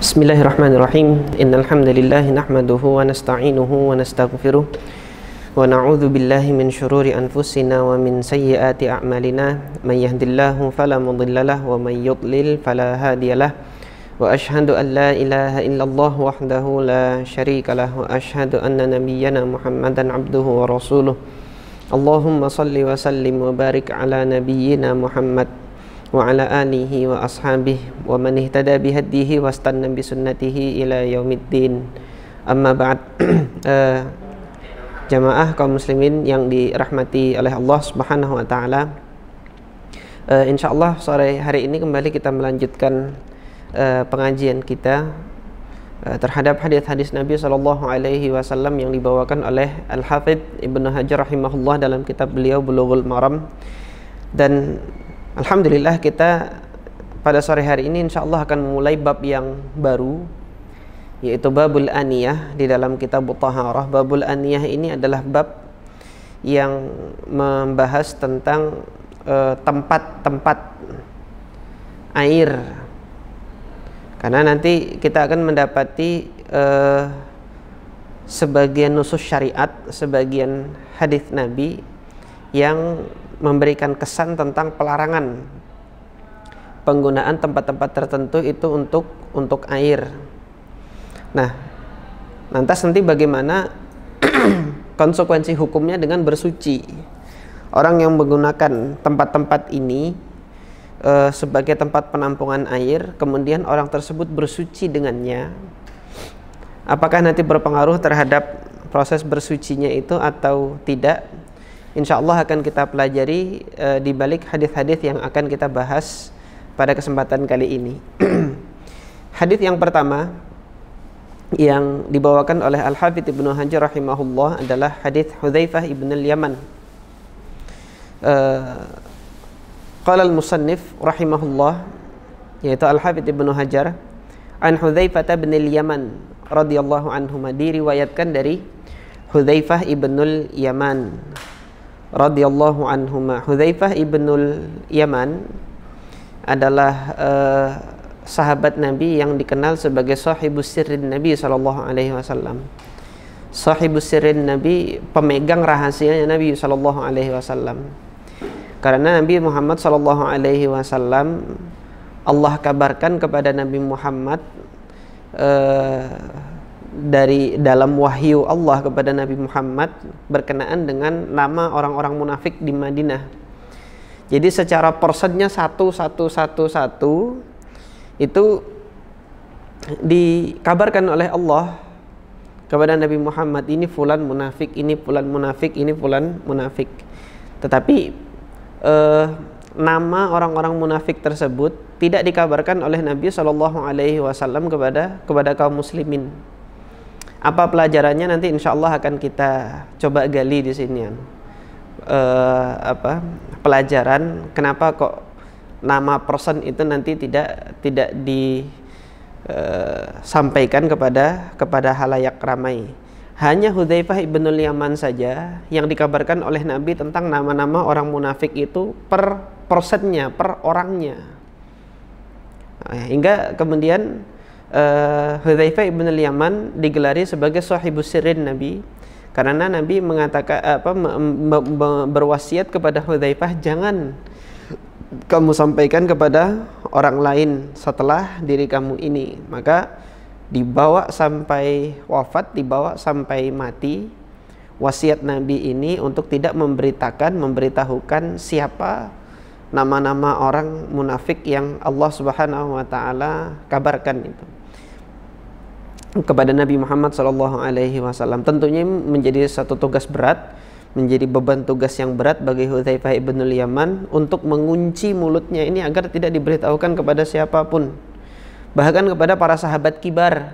Bismillahirrahmanirrahim. Innal hamdalillah nahmaduhu wa nasta'inuhu wa nastaghfiruh wa na'udzu billahi min syururi anfusina wa min sayyiati a'malina. May yahdihillahu fala mudhillalah wa may yudlil fala hadiyalah. Wa asyhadu an la ilaha illallah wahdahu la syarikalah wa asyhadu anna nabiyyana Muhammadan abduhu wa rasuluh. Allahumma salli wa sallim wa barik ala nabiyyina Muhammad wa ala alihi wa ashabihi wa man ihtada bihadihi wa istanna bi sunnatihi ila yaumiddin. Amma ba'd. Jamaah kaum muslimin yang dirahmati oleh Allah Subhanahu wa taala. Insyaallah sore hari ini kembali kita melanjutkan pengajian kita terhadap hadis-hadis Nabi sallallahu alaihi wasallam yang dibawakan oleh Al-Hafidz Ibnu Hajar rahimahullah dalam kitab beliau Bulughul Maram. Dan alhamdulillah kita pada sore hari ini insyaallah akan memulai bab yang baru, yaitu babul aniyah di dalam kitab Thaharah. Babul aniyah ini adalah bab yang membahas tentang tempat-tempat air, karena nanti kita akan mendapati sebagian nusus syariat, sebagian hadis Nabi yang memberikan kesan tentang pelarangan penggunaan tempat-tempat tertentu itu untuk air. Nah, lantas nanti bagaimana konsekuensi hukumnya dengan bersuci? Orang yang menggunakan tempat-tempat ini sebagai tempat penampungan air, kemudian orang tersebut bersuci dengannya, apakah nanti berpengaruh terhadap proses bersucinya itu atau tidak? Insyaallah akan kita pelajari di balik hadis-hadis yang akan kita bahas pada kesempatan kali ini. Hadis yang pertama yang dibawakan oleh Al-Hafidz Ibnu Hajar rahimahullah adalah hadis Hudzaifah ibn al-Yaman. Qala al-musannif rahimahullah, yaitu Al-Hafidz Ibnu Hajar, an Hudzaifah ibn al-Yaman radhiyallahu anhu, diriwayatkan dari Hudzaifah ibn al-Yaman radhiyallahu anhuma. Hudzaifah ibnul Yaman adalah sahabat Nabi yang dikenal sebagai sahibus sirrin Nabi sallallahu alaihi wasallam. Sahibus sirrin Nabi, pemegang rahasianya Nabi sallallahu alaihi wasallam. Karena Nabi Muhammad sallallahu alaihi wasallam, Allah kabarkan kepada Nabi Muhammad dari dalam wahyu Allah kepada Nabi Muhammad berkenaan dengan nama orang-orang munafik di Madinah. Jadi secara persennya satu itu dikabarkan oleh Allah kepada Nabi Muhammad, ini fulan munafik, ini fulan munafik, ini fulan munafik. Tetapi nama orang-orang munafik tersebut tidak dikabarkan oleh Nabi Shallallahu Alaihi Wasallam kepada kaum muslimin. Apa pelajarannya nanti insyaallah akan kita coba gali di sini. Pelajaran kenapa kok nama person itu nanti tidak disampaikan kepada halayak ramai. Hanya Hudzaifah ibnul Yaman saja yang dikabarkan oleh Nabi tentang nama-nama orang munafik itu per persennya, per orangnya. Hingga kemudian Hudzaifah ibn al-Yaman digelari sebagai sahibus sirrin Nabi, karena Nabi mengatakan berwasiat kepada Hudzaifah, jangan kamu sampaikan kepada orang lain setelah diri kamu ini. Maka dibawa sampai wafat, dibawa sampai mati wasiat Nabi ini untuk tidak memberitahukan siapa nama-nama orang munafik yang Allah Subhanahu wa taala kabarkan itu kepada Nabi Muhammad sallallahu alaihi wasallam. Tentunya menjadi satu tugas berat, menjadi beban tugas yang berat bagi Hudzaifah ibnul Yaman untuk mengunci mulutnya ini agar tidak diberitahukan kepada siapapun, bahkan kepada para sahabat kibar.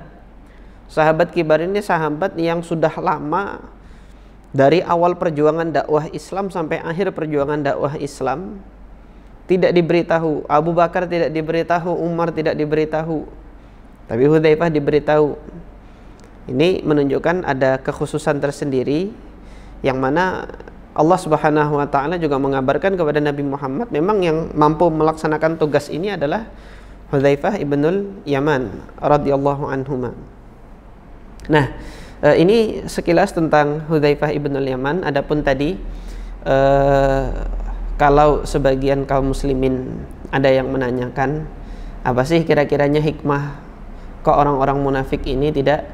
Sahabat kibar ini sahabat yang sudah lama, dari awal perjuangan dakwah Islam sampai akhir perjuangan dakwah Islam, tidak diberitahu. Abu Bakar tidak diberitahu, Umar tidak diberitahu, tapi Hudzaifah diberitahu. Ini menunjukkan ada kekhususan tersendiri yang mana Allah Subhanahu wa taala juga mengabarkan kepada Nabi Muhammad, memang yang mampu melaksanakan tugas ini adalah Hudzaifah ibnul Yaman radhiyallahu anhuma. Nah, ini sekilas tentang Hudzaifah ibnul Yaman. Adapun tadi kalau sebagian kaum muslimin ada yang menanyakan, apa sih kira-kiranya hikmah kok orang-orang munafik ini tidak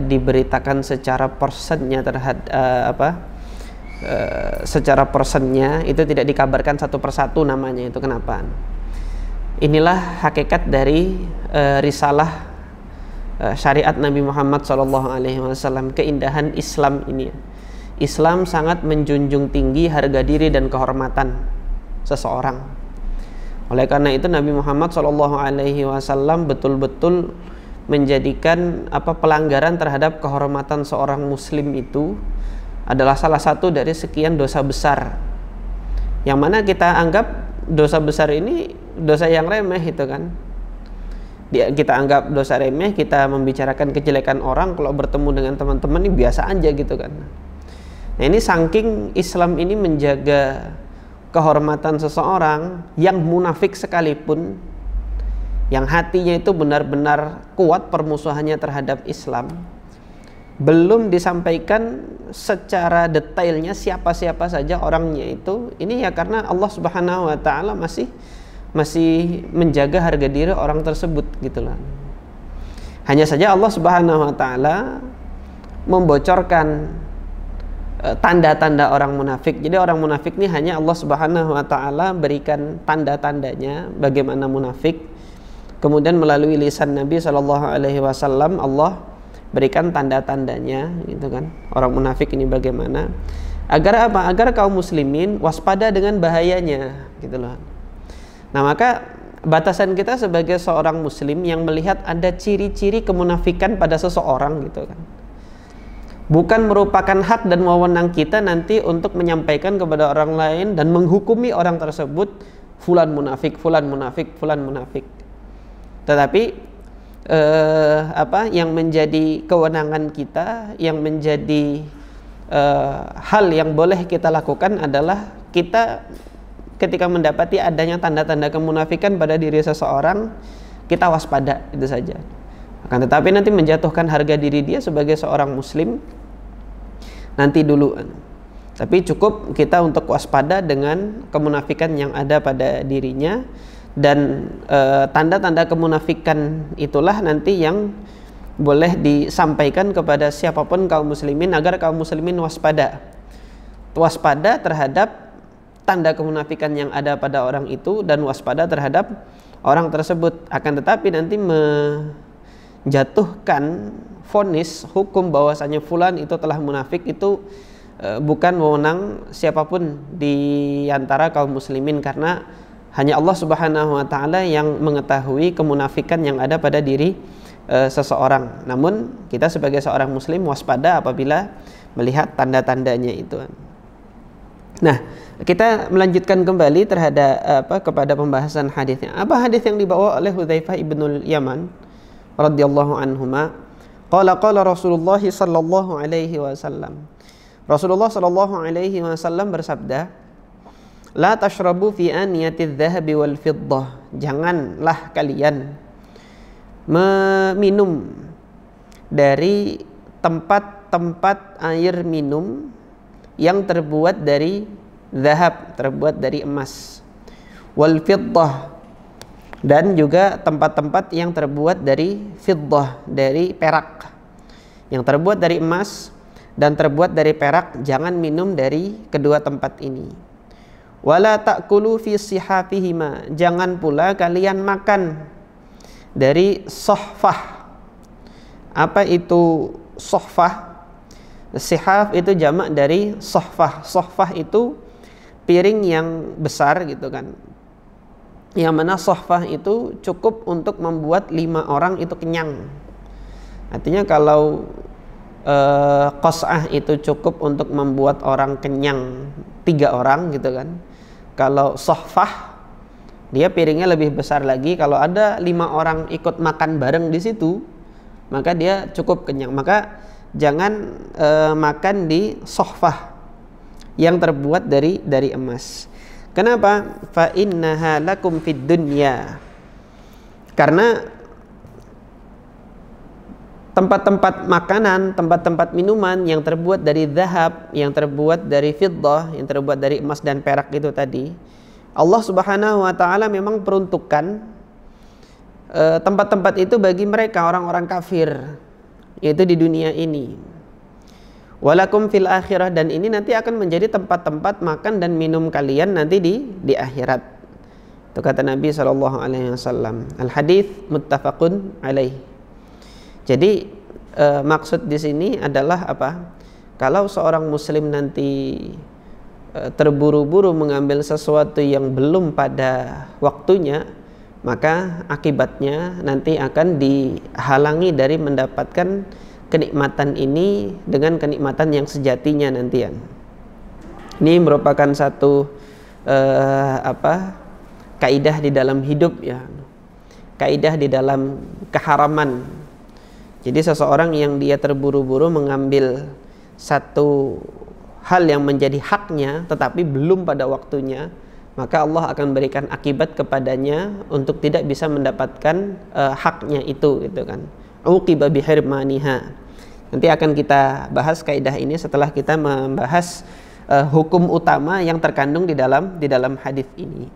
diberitakan secara persennya secara persennya, itu tidak dikabarkan satu persatu namanya, itu kenapa? Inilah hakikat dari risalah syariat Nabi Muhammad SAW, keindahan Islam ini. Islam sangat menjunjung tinggi harga diri dan kehormatan seseorang. Oleh karena itu Nabi Muhammad SAW betul-betul menjadikan pelanggaran terhadap kehormatan seorang muslim itu adalah salah satu dari sekian dosa besar, yang mana kita anggap dosa besar ini dosa yang remeh, itu kan. Kita anggap dosa remeh, kita membicarakan kejelekan orang kalau bertemu dengan teman-teman ini biasa aja gitu kan. Nah, ini saking Islam ini menjaga kehormatan seseorang yang munafik sekalipun, yang hatinya itu benar-benar kuat permusuhannya terhadap Islam, belum disampaikan secara detailnya siapa-siapa saja orangnya itu. Ini ya karena Allah Subhanahu wa taala masih menjaga harga diri orang tersebut gitulah. Hanya saja Allah Subhanahu wa taala membocorkan tanda-tanda orang munafik. Jadi orang munafik ini hanya Allah Subhanahu wa taala berikan tanda-tandanya bagaimana munafik. Kemudian melalui lisan Nabi SAW Allah berikan tanda-tandanya, gitu kan. Orang munafik ini bagaimana? Agar apa? Agar kaum muslimin waspada dengan bahayanya, gitu loh. Nah, maka batasan kita sebagai seorang muslim yang melihat ada ciri-ciri kemunafikan pada seseorang, gitu kan, bukan merupakan hak dan wewenang kita nanti untuk menyampaikan kepada orang lain dan menghukumi orang tersebut fulan munafik, fulan munafik, fulan munafik. Tetapi yang menjadi kewenangan kita, yang menjadi hal yang boleh kita lakukan adalah kita ketika mendapati adanya tanda-tanda kemunafikan pada diri seseorang, kita waspada, itu saja. Akan tetapi nanti menjatuhkan harga diri dia sebagai seorang muslim nanti dulu. Tapi cukup kita untuk waspada dengan kemunafikan yang ada pada dirinya. Dan tanda-tanda kemunafikan itulah nanti yang boleh disampaikan kepada siapapun kaum muslimin agar kaum muslimin waspada terhadap tanda kemunafikan yang ada pada orang itu dan waspada terhadap orang tersebut. Akan tetapi nanti menjatuhkan vonis hukum bahwasanya fulan itu telah munafik itu bukan wewenang siapapun di antara kaum muslimin, karena hanya Allah Subhanahu wa taala yang mengetahui kemunafikan yang ada pada diri seseorang. Namun kita sebagai seorang muslim waspada apabila melihat tanda-tandanya itu. Nah, kita melanjutkan kembali terhadap kepada pembahasan hadisnya. Apa hadis yang dibawa oleh Hudzaifah ibnul Yaman radhiyallahu anhuma? Qala Rasulullah sallallahu alaihi wasallam. Rasulullah sallallahu alaihi wasallam bersabda, la tashrabu fi aniyatiz zahabi wal fiddah. Janganlah kalian meminum dari tempat-tempat air minum yang terbuat dari zahab, terbuat dari emas, wal fiddah, dan juga tempat-tempat yang terbuat dari fiddah, dari perak, yang terbuat dari emas dan terbuat dari perak. Jangan minum dari kedua tempat ini. Wala ta'kulu fi sihafihima. Jangan pula kalian makan dari sohfah. Apa itu sohfah? Sihaf itu jamak dari sohfah. Sohfah itu piring yang besar, gitu kan, yang mana sohfah itu cukup untuk membuat 5 orang itu kenyang. Artinya kalau qas'ah itu cukup untuk membuat orang kenyang 3 orang, gitu kan. Kalau sohfah dia piringnya lebih besar lagi. Kalau ada 5 orang ikut makan bareng di situ, maka dia cukup kenyang. Maka jangan makan di sohfah yang terbuat dari emas. Kenapa? Fa innaha lakum fid dunya. Karena tempat-tempat makanan, tempat-tempat minuman yang terbuat dari zahab, yang terbuat dari fiddah, yang terbuat dari emas dan perak itu tadi, Allah Subhanahu wa taala memang peruntukkan tempat-tempat itu bagi mereka orang-orang kafir, yaitu di dunia ini. Walakum fil akhirah, dan ini nanti akan menjadi tempat-tempat makan dan minum kalian nanti di akhirat. Itu kata Nabi SAW. Al-hadits muttafaqun alaih. Jadi maksud di sini adalah apa? Kalau seorang muslim nanti terburu-buru mengambil sesuatu yang belum pada waktunya, maka akibatnya nanti akan dihalangi dari mendapatkan kenikmatan ini dengan kenikmatan yang sejatinya nantian. Ini merupakan satu kaidah di dalam hidup ya, kaidah di dalam keharaman. Jadi seseorang yang dia terburu-buru mengambil satu hal yang menjadi haknya tetapi belum pada waktunya, maka Allah akan berikan akibat kepadanya untuk tidak bisa mendapatkan haknya itu, gitu kan. Uqiba bihirmaniha. Nanti akan kita bahas kaidah ini setelah kita membahas hukum utama yang terkandung di dalam hadis ini.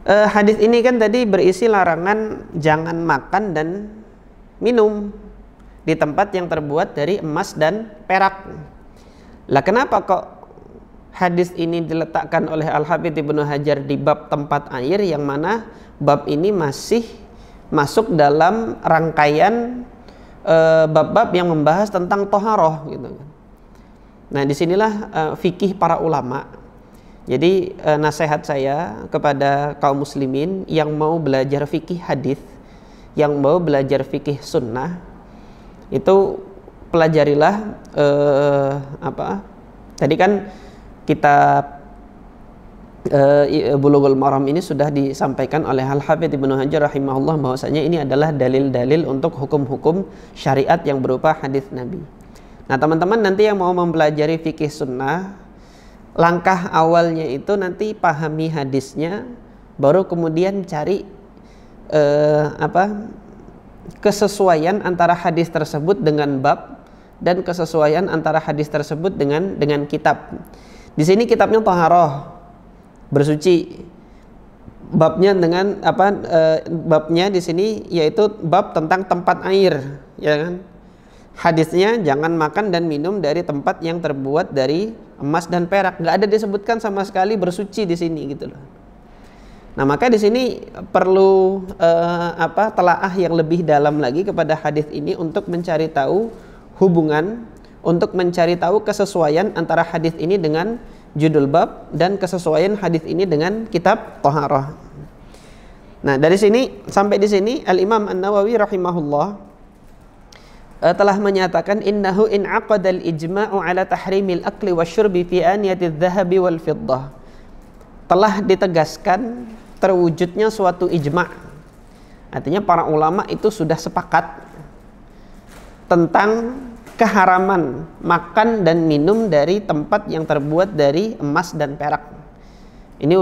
Hadis ini kan tadi berisi larangan jangan makan dan minum di tempat yang terbuat dari emas dan perak. Lah kenapa kok hadis ini diletakkan oleh Al-Hafidz Ibnu Hajar di bab tempat air, yang mana bab ini masih masuk dalam rangkaian bab-bab yang membahas tentang toharoh gitu. Nah disinilah fikih para ulama. Jadi nasihat saya kepada kaum muslimin yang mau belajar fikih hadis, yang mau belajar fikih sunnah, itu pelajarilah tadi kan kitab Bulughul Maram ini sudah disampaikan oleh Al-Hafidz Ibnu Hajar rahimahullah bahwasanya ini adalah dalil-dalil untuk hukum-hukum syariat yang berupa hadis Nabi. Nah teman-teman nanti yang mau mempelajari fikih sunnah, langkah awalnya itu nanti pahami hadisnya, baru kemudian cari kesesuaian antara hadis tersebut dengan bab dan kesesuaian antara hadis tersebut dengan kitab. Di sini kitabnya taharah, bersuci. Babnya dengan babnya di sini yaitu bab tentang tempat air, ya kan? Hadisnya jangan makan dan minum dari tempat yang terbuat dari emas dan perak. Nggak ada disebutkan sama sekali bersuci di sini gitu loh. Nah maka di sini perlu telaah yang lebih dalam lagi kepada hadis ini untuk mencari tahu hubungan, untuk mencari tahu kesesuaian antara hadis ini dengan judul bab dan kesesuaian hadis ini dengan kitab taharah. Nah dari sini sampai di sini Al-Imam An-Nawawi rahimahullah telah menyatakan innahu in aqadal ijma'u ala tahrimil akli wasyurbi fi aniyatiz zahabi wal fiddah. Telah ditegaskan terwujudnya suatu ijma'. Artinya para ulama itu sudah sepakat tentang keharaman makan dan minum dari tempat yang terbuat dari emas dan perak. Ini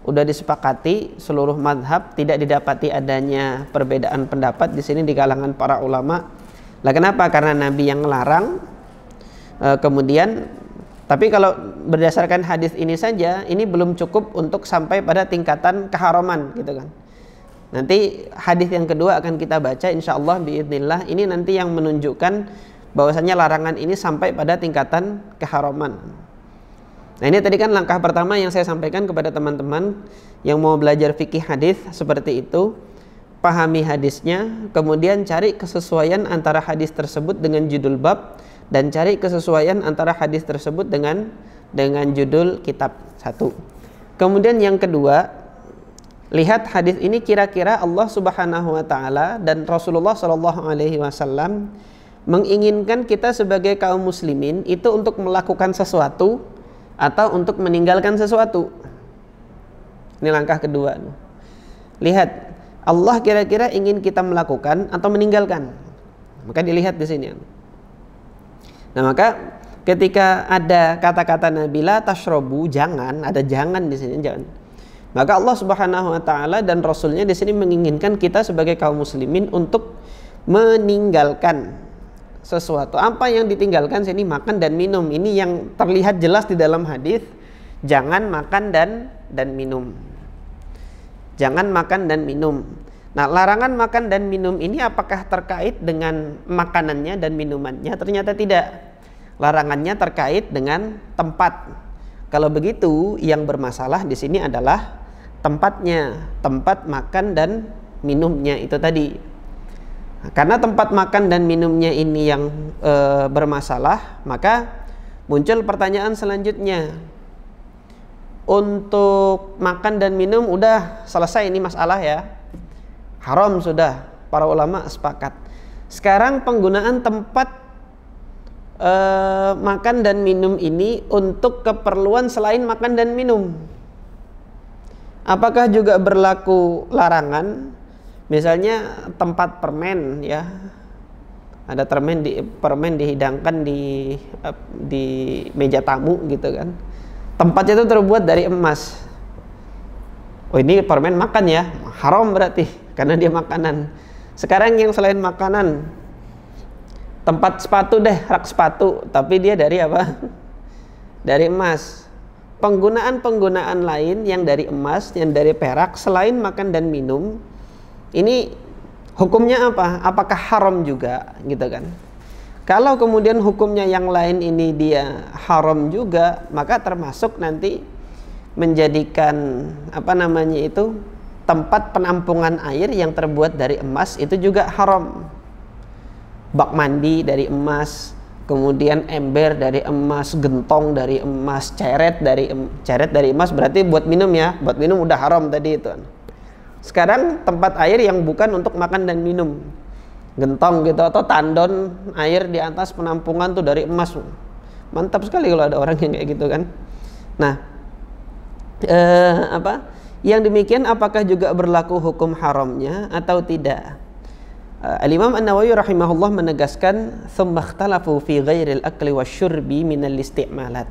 udah disepakati seluruh mazhab, tidak didapati adanya perbedaan pendapat di sini di kalangan para ulama. Lah kenapa? Karena Nabi yang melarang. Kemudian tapi kalau berdasarkan hadis ini saja, ini belum cukup untuk sampai pada tingkatan keharaman gitu kan. Nanti hadis yang kedua akan kita baca insyaallah biidznillah. Ini nanti yang menunjukkan bahwasanya larangan ini sampai pada tingkatan keharaman. Nah ini tadi kan langkah pertama yang saya sampaikan kepada teman-teman yang mau belajar fikih hadis seperti itu. Pahami hadisnya, kemudian cari kesesuaian antara hadis tersebut dengan judul bab, dan cari kesesuaian antara hadis tersebut dengan judul kitab. Satu. Kemudian yang kedua, lihat hadis ini kira-kira Allah Subhanahu wa taala dan Rasulullah sallallahu alaihi wasallam menginginkan kita sebagai kaum muslimin itu untuk melakukan sesuatu atau untuk meninggalkan sesuatu. Ini langkah kedua. Lihat, Allah kira-kira ingin kita melakukan atau meninggalkan. Maka dilihat di sini. Nah, maka ketika ada kata-kata Nabi la tashrabu, jangan, ada jangan di sini, jangan. Maka Allah Subhanahu wa taala dan Rasulnya di sini menginginkan kita sebagai kaum muslimin untuk meninggalkan sesuatu. Apa yang ditinggalkan sini? Makan dan minum. Ini yang terlihat jelas di dalam hadis, jangan makan dan minum. Jangan makan dan minum. Nah, larangan makan dan minum ini apakah terkait dengan makanannya dan minumannya? Ternyata tidak. Larangannya terkait dengan tempat. Kalau begitu, yang bermasalah di sini adalah tempatnya, tempat makan dan minumnya itu tadi. Nah, karena tempat makan dan minumnya ini yang bermasalah, maka muncul pertanyaan selanjutnya. Untuk makan dan minum udah selesai ini masalah ya. Haram sudah, para ulama sepakat. Sekarang penggunaan tempat makan dan minum ini untuk keperluan selain makan dan minum, apakah juga berlaku larangan? Misalnya tempat permen ya, ada permen dihidangkan di meja tamu gitu kan, tempatnya itu terbuat dari emas. Oh, ini permen makan ya, haram berarti karena dia makanan. Sekarang yang selain makanan, tempat sepatu deh, rak sepatu, tapi dia dari apa? Dari emas. Penggunaan lain yang dari emas, yang dari perak, selain makan dan minum, ini hukumnya apa? Apakah haram juga, gitu kan? Kalau kemudian hukumnya yang lain ini dia haram juga, maka termasuk nanti menjadikan tempat penampungan air yang terbuat dari emas itu juga haram. Bak mandi dari emas, kemudian ember dari emas, gentong dari emas, ceret dari emas, berarti buat minum ya, buat minum udah haram tadi itu. Sekarang tempat air yang bukan untuk makan dan minum, gentong gitu atau tandon air di atas penampungan tuh dari emas, mantap sekali kalau ada orang yang kayak gitu kan. Nah, yang demikian apakah juga berlaku hukum haramnya atau tidak? Al-Imam An-Nawawi rahimahullah menegaskan, "Tsumma ikhtalafu fi ghairil akli wasyurbi minal isti'malat."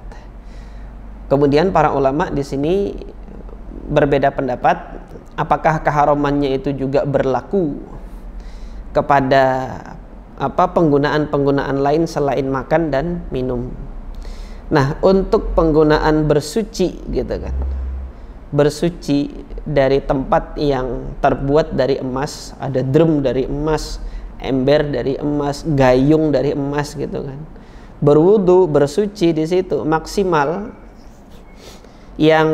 Kemudian para ulama di sini berbeda pendapat, apakah keharamannya itu juga berlaku kepada penggunaan lain selain makan dan minum. Nah, untuk penggunaan bersuci gitu kan, bersuci dari tempat yang terbuat dari emas, ada drum dari emas, ember dari emas, gayung dari emas gitu kan. Berwudu, bersuci di situ maksimal yang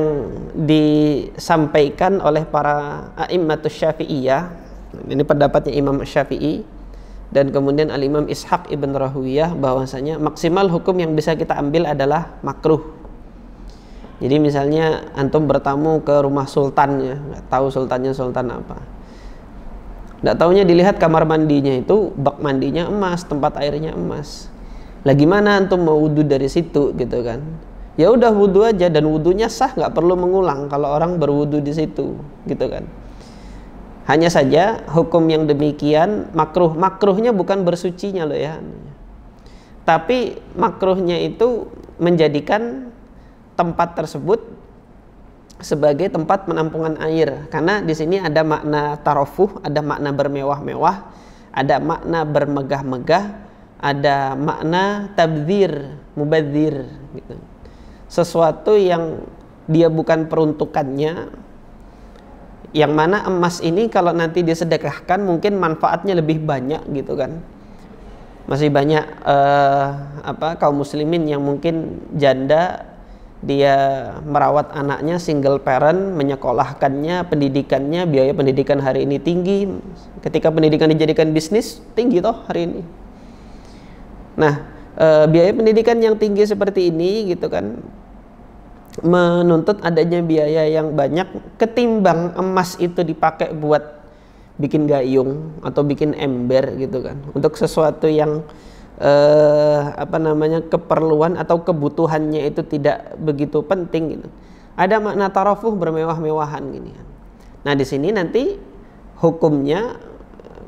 disampaikan oleh para a'immatus Syafi'iyah. Ini pendapatnya Imam Syafi'i dan kemudian Al-Imam Ishaq ibn Rahuyah, bahwasanya maksimal hukum yang bisa kita ambil adalah makruh. Jadi misalnya antum bertamu ke rumah sultannya, nggak tahu sultannya sultan apa, nggak taunya dilihat kamar mandinya itu bak mandinya emas, tempat airnya emas. Lah gimana antum mau wudu dari situ gitu kan? Ya udah wudu aja, dan wudunya sah, nggak perlu mengulang kalau orang berwudu di situ gitu kan. Hanya saja hukum yang demikian makruh. Makruhnya bukan bersucinya loh ya, tapi makruhnya itu menjadikan tempat tersebut sebagai tempat penampungan air, karena di sini ada makna tarofuh, ada makna bermewah-mewah, ada makna bermegah-megah, ada makna tabdzir, mubadzir gitu. Sesuatu yang dia bukan peruntukannya, yang mana emas ini kalau nanti disedekahkan mungkin manfaatnya lebih banyak gitu kan. Masih banyak kaum muslimin yang mungkin janda, dia merawat anaknya single parent, menyekolahkannya, pendidikannya, biaya pendidikan hari ini tinggi. Ketika pendidikan dijadikan bisnis, tinggi toh hari ini. Nah, biaya pendidikan yang tinggi seperti ini gitu kan, menuntut adanya biaya yang banyak, ketimbang emas itu dipakai buat bikin gayung atau bikin ember gitu kan, untuk sesuatu yang keperluan atau kebutuhannya itu tidak begitu penting gitu. Ada makna tarafuh, bermewah-mewahan gini. Nah, di sini nanti hukumnya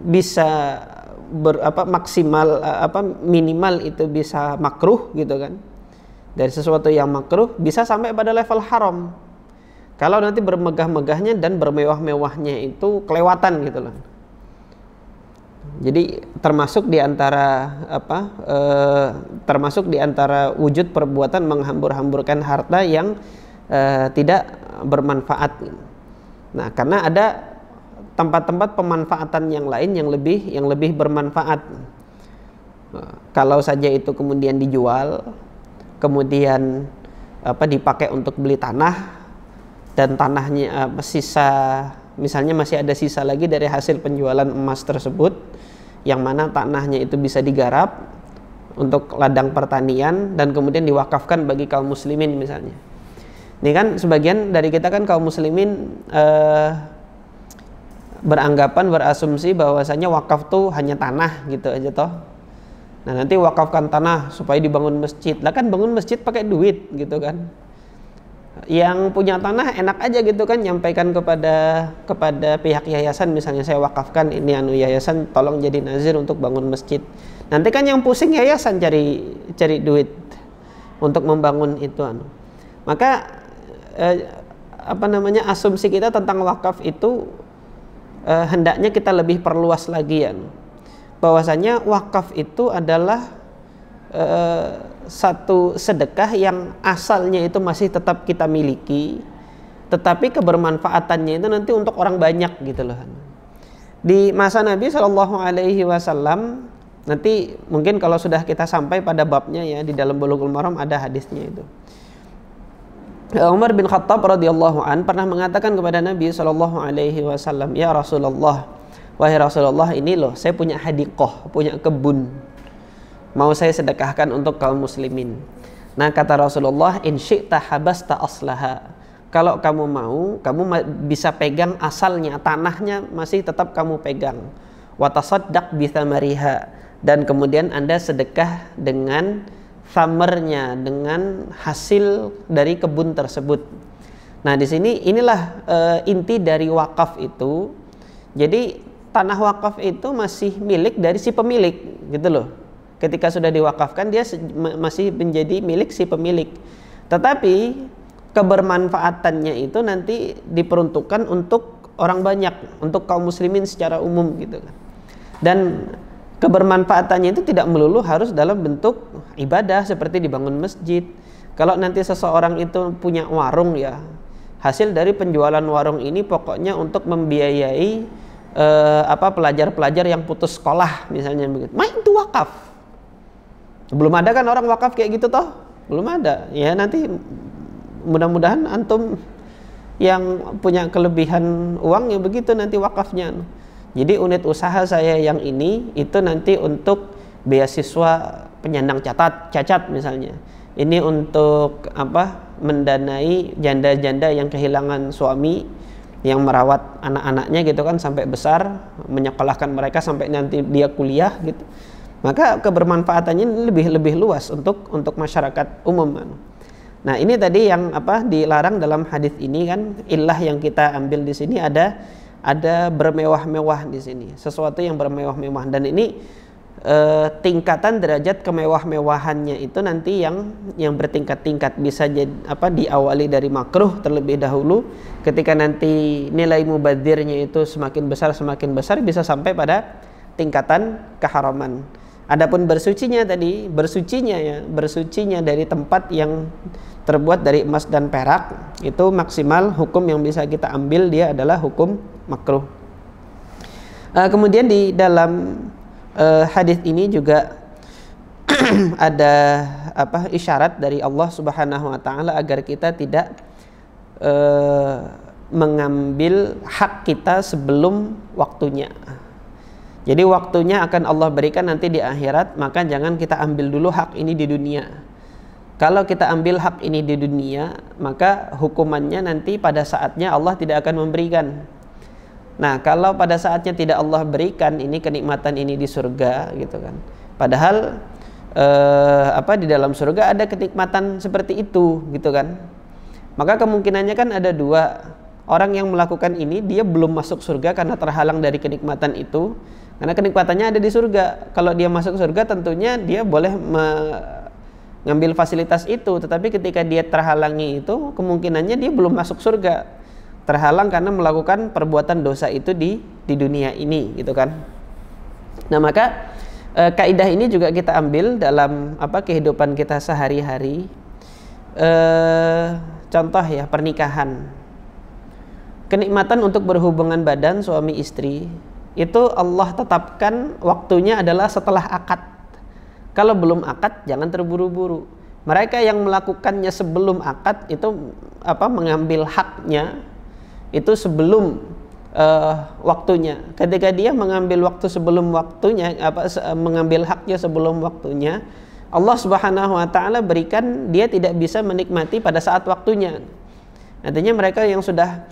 bisa maksimal minimal itu bisa makruh gitu kan. Dari sesuatu yang makruh bisa sampai pada level haram. Kalau nanti bermegah-megahnya dan bermewah-mewahnya itu kelewatan gitu loh. Jadi termasuk di antara termasuk di antara wujud perbuatan menghambur-hamburkan harta yang tidak bermanfaat. Nah, karena ada tempat-tempat pemanfaatan yang lain yang lebih bermanfaat. Kalau saja itu kemudian dijual, kemudian dipakai untuk beli tanah, dan tanahnya sisa, misalnya masih ada sisa lagi dari hasil penjualan emas tersebut, yang mana tanahnya itu bisa digarap untuk ladang pertanian dan kemudian diwakafkan bagi kaum muslimin misalnya. Ini kan sebagian dari kita kan kaum muslimin beranggapan, berasumsi bahwasanya wakaf tuh hanya tanah gitu aja toh. Nah, nanti wakafkan tanah supaya dibangun masjid. Lah kan bangun masjid pakai duit gitu kan. Yang punya tanah enak aja gitu kan nyampaikan kepada pihak yayasan, misalnya saya wakafkan ini yayasan, tolong jadi nazir untuk bangun masjid. Nanti kan yang pusing yayasan cari duit untuk membangun itu Maka asumsi kita tentang wakaf itu hendaknya kita lebih perluas lagi bahwasanya wakaf itu adalah satu sedekah yang asalnya itu masih tetap kita miliki, tetapi kebermanfaatannya itu nanti untuk orang banyak gitu loh. Di masa Nabi SAW, nanti mungkin kalau sudah kita sampai pada babnya di dalam Bulughul Maram ada hadisnya itu. Umar bin Khattab radhiyallahu an pernah mengatakan kepada Nabi SAW, ya Rasulullah, wahai Rasulullah, ini loh saya punya hadiqah, punya kebun, mau saya sedekahkan untuk kaum muslimin. Nah, kata Rasulullah, in syi'ta habasta aslaha. Kalau kamu mau, kamu bisa pegang asalnya, tanahnya masih tetap kamu pegang. Wa tasaddaq bi thamariha, dan kemudian Anda sedekah dengan thamarnya, dengan hasil dari kebun tersebut. Nah, di sini inilah inti dari wakaf itu. Jadi tanah wakaf itu masih milik dari si pemilik gitu loh. Ketika sudah diwakafkan dia masih menjadi milik si pemilik. Tetapi kebermanfaatannya itu nanti diperuntukkan untuk orang banyak, untuk kaum muslimin secara umum gitu kan. Dan kebermanfaatannya itu tidak melulu harus dalam bentuk ibadah seperti dibangun masjid. Kalau nanti seseorang itu punya warung hasil dari penjualan warung ini pokoknya untuk membiayai pelajar-pelajar yang putus sekolah misalnya begitu. Itu wakaf. Belum ada kan orang wakaf kayak gitu toh? Belum ada. Ya nanti mudah-mudahan antum yang punya kelebihan uang begitu nanti wakafnya. Jadi unit usaha saya yang ini itu nanti untuk beasiswa penyandang cacat misalnya. Ini untuk mendanai janda-janda yang kehilangan suami, yang merawat anak-anaknya gitu kan sampai besar, menyekolahkan mereka sampai nanti dia kuliah gitu. Maka kebermanfaatannya lebih luas untuk masyarakat umum. Nah, ini tadi yang dilarang dalam hadis ini kan, illah yang kita ambil di sini ada bermewah-mewah di sini, sesuatu yang bermewah-mewah, dan ini tingkatan derajat kemewah-mewahannya itu nanti yang bertingkat-tingkat, bisa diawali dari makruh terlebih dahulu, ketika nanti nilai mubadzirnya itu semakin besar bisa sampai pada tingkatan keharaman. Adapun bersucinya dari tempat yang terbuat dari emas dan perak, itu maksimal hukum yang bisa kita ambil dia adalah hukum makruh. Kemudian di dalam hadis ini juga ada isyarat dari Allah Subhanahu wa taala agar kita tidak mengambil hak kita sebelum waktunya. Jadi waktunya akan Allah berikan nanti di akhirat, maka jangan kita ambil dulu hak ini di dunia. Kalau kita ambil hak ini di dunia, maka hukumannya nanti pada saatnya Allah tidak akan memberikan. Nah, kalau pada saatnya tidak Allah berikan ini kenikmatan ini di surga gitu kan. Padahal di dalam surga ada kenikmatan seperti itu gitu kan. Maka kemungkinannya kan ada dua. Orang yang melakukan ini dia belum masuk surga karena terhalang dari kenikmatan itu. Karena kenikmatannya ada di surga. Kalau dia masuk surga tentunya dia boleh ngambil fasilitas itu, tetapi ketika dia terhalangi itu, kemungkinannya dia belum masuk surga, terhalang karena melakukan perbuatan dosa itu di dunia ini, gitu kan. Nah, maka kaidah ini juga kita ambil dalam kehidupan kita sehari-hari. Contoh ya, pernikahan. Kenikmatan untuk berhubungan badan suami istri itu Allah tetapkan waktunya adalah setelah akad. Kalau belum akad jangan terburu-buru. Mereka yang melakukannya sebelum akad itu mengambil haknya itu sebelum waktunya. Ketika dia mengambil waktu sebelum waktunya, mengambil haknya sebelum waktunya, Allah Subhanahu wa taala berikan dia tidak bisa menikmati pada saat waktunya. Artinya mereka yang sudah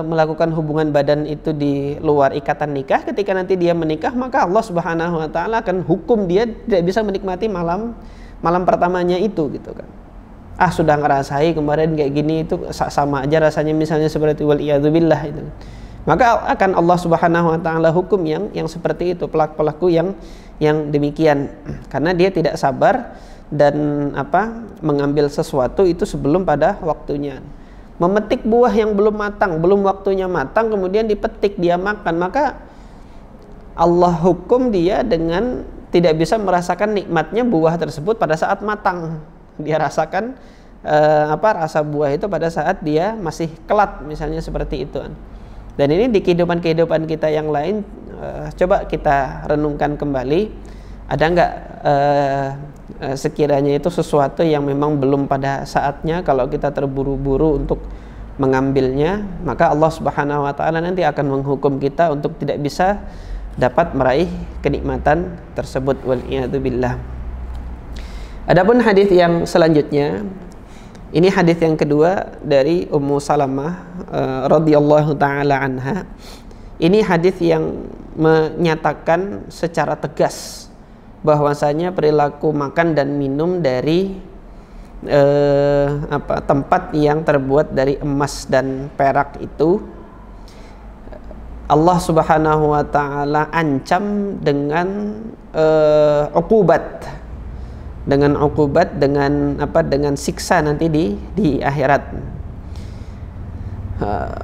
melakukan hubungan badan itu di luar ikatan nikah, ketika nanti dia menikah, maka Allah Subhanahu wa taala akan hukum dia tidak bisa menikmati malam pertamanya itu, gitu kan. Sudah ngerasai kemarin kayak gini, itu sama aja rasanya misalnya seperti wal iyadzubillah itu. Maka akan Allah Subhanahu wa taala hukum yang seperti itu, pelaku-pelaku yang demikian, karena dia tidak sabar dan mengambil sesuatu itu sebelum pada waktunya. Memetik buah yang belum matang, belum waktunya matang, kemudian dipetik, dia makan, maka Allah hukum dia dengan tidak bisa merasakan nikmatnya buah tersebut pada saat matang. Dia rasakan rasa buah itu pada saat dia masih kelat, misalnya seperti itu. Dan ini di kehidupan kita yang lain, coba kita renungkan kembali, ada nggak sekiranya itu sesuatu yang memang belum pada saatnya, kalau kita terburu-buru untuk mengambilnya, maka Allah Subhanahu wa taala nanti akan menghukum kita untuk tidak bisa dapat meraih kenikmatan tersebut, wal iyadzubillah. Adapun hadis yang selanjutnya, ini hadis yang kedua dari Ummu Salamah radhiyallahu taala anha. Ini hadis yang menyatakan secara tegas bahwasanya perilaku makan dan minum dari tempat yang terbuat dari emas dan perak itu Allah Subhanahu wa taala ancam dengan uqubat, dengan siksa nanti di akhirat.